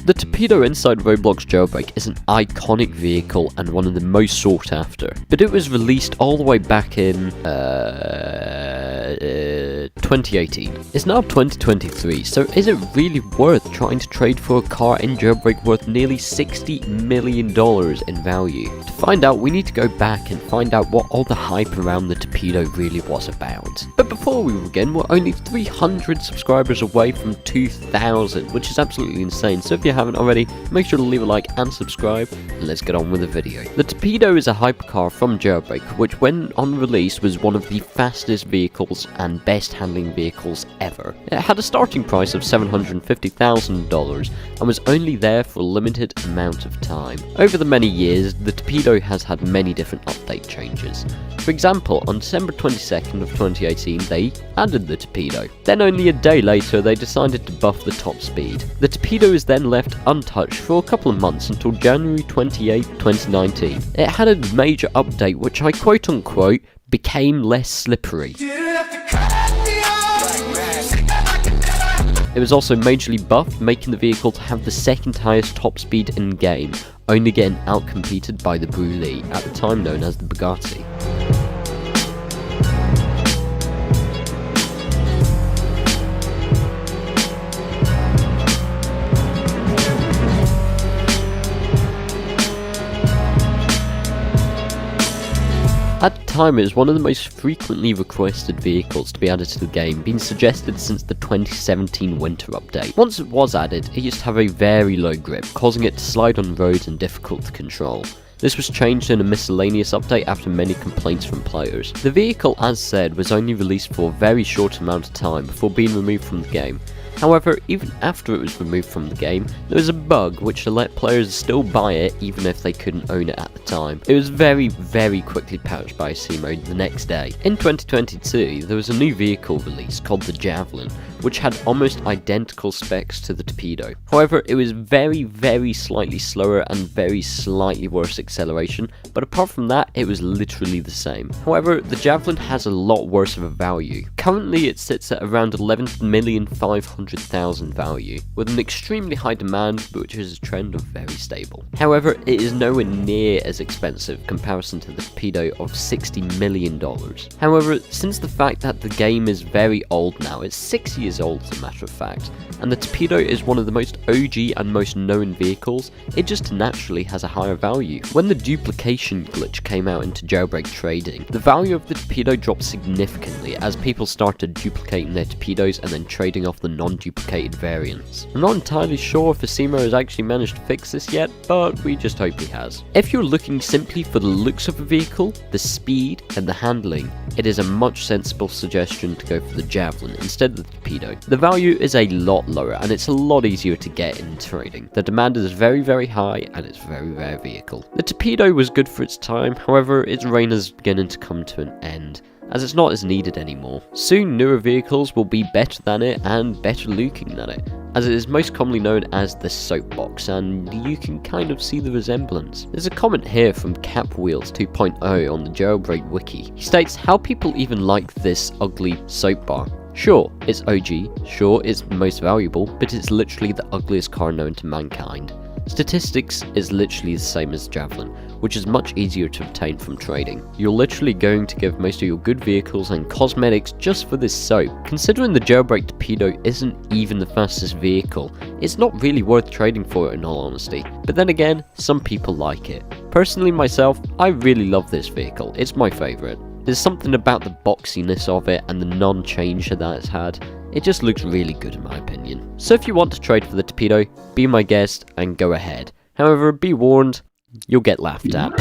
The torpedo inside Roblox Jailbreak is an iconic vehicle and one of the most sought after, but it was released all the way back in 2018. It's now 2023, so is it really worth trying to trade for a car in Jailbreak worth nearly $60 million in value? To find out, we need to go back and find out what all the hype around the torpedo really was about. But before we begin, we're only 300 subscribers away from 2,000, which is absolutely insane, so if you haven't already, make sure to leave a like and subscribe, and let's get on with the video. The torpedo is a hypercar from Jailbreak, which when on release was one of the fastest vehicles and best handling vehicles ever. It had a starting price of $750,000 and was only there for a limited amount of time. Over the many years, the torpedo has had many different update changes. For example, on December 22nd of 2018, they added the torpedo. Then only a day later, they decided to buff the top speed. The torpedo is then left untouched for a couple of months until January 28, 2019. It had a major update which I quote unquote became less slippery. It was also majorly buffed, making the vehicle to have the second highest top speed in game, only getting outcompeted by the Brulé, at the time known as the Bugatti. At the time, it was one of the most frequently requested vehicles to be added to the game, being suggested since the 2017 winter update. Once it was added, it used to have a very low grip, causing it to slide on roads and difficult to control. This was changed in a miscellaneous update after many complaints from players. The vehicle, as said, was only released for a very short amount of time before being removed from the game. However, even after it was removed from the game, there was a bug which let players still buy it even if they couldn't own it at the time. It was very quickly patched by C-Mode the next day. In 2022, there was a new vehicle released called the Javelin, which had almost identical specs to the torpedo. However, it was very slightly slower and very slightly worse acceleration, but apart from that, it was literally the same. However, the Javelin has a lot worse of a value. Currently, it sits at around 11,500,000 value, with an extremely high demand, which is a trend of very stable. However, it is nowhere near as expensive in comparison to the torpedo of $60 million. However, since the fact that the game is very old now, it's 6 years old as a matter of fact, and the torpedo is one of the most OG and most known vehicles, it just naturally has a higher value. When the duplication glitch came out into Jailbreak trading, the value of the torpedo dropped significantly as people started duplicating their torpedoes and then trading off the non-duplicated variants. I'm not entirely sure if Asimo has actually managed to fix this yet, but we just hope he has. If you're looking simply for the looks of a vehicle, the speed, and the handling, it is a much sensible suggestion to go for the Javelin instead of the torpedo. The value is a lot lower and it's a lot easier to get in trading. The demand is very high and it's a very rare vehicle. The torpedo was good for its time, however its reign is beginning to come to an end, as it's not as needed anymore. Soon newer vehicles will be better than it and better looking than it, as it is most commonly known as the soapbox, and you can kind of see the resemblance. There's a comment here from Capwheels 2.0 on the Jailbreak wiki. He states, how people even like this ugly soap bar. Sure, it's OG, sure it's the most valuable, but it's literally the ugliest car known to mankind. Statistics is literally the same as Javelin, which is much easier to obtain from trading. You're literally going to give most of your good vehicles and cosmetics just for this soap. Considering the Jailbreak torpedo isn't even the fastest vehicle, it's not really worth trading for it in all honesty. But then again, some people like it. Personally myself, I really love this vehicle, it's my favourite. There's something about the boxiness of it and the non-change that it's had. It just looks really good in my opinion. So if you want to trade for the torpedo, be my guest and go ahead. However, be warned, you'll get laughed at.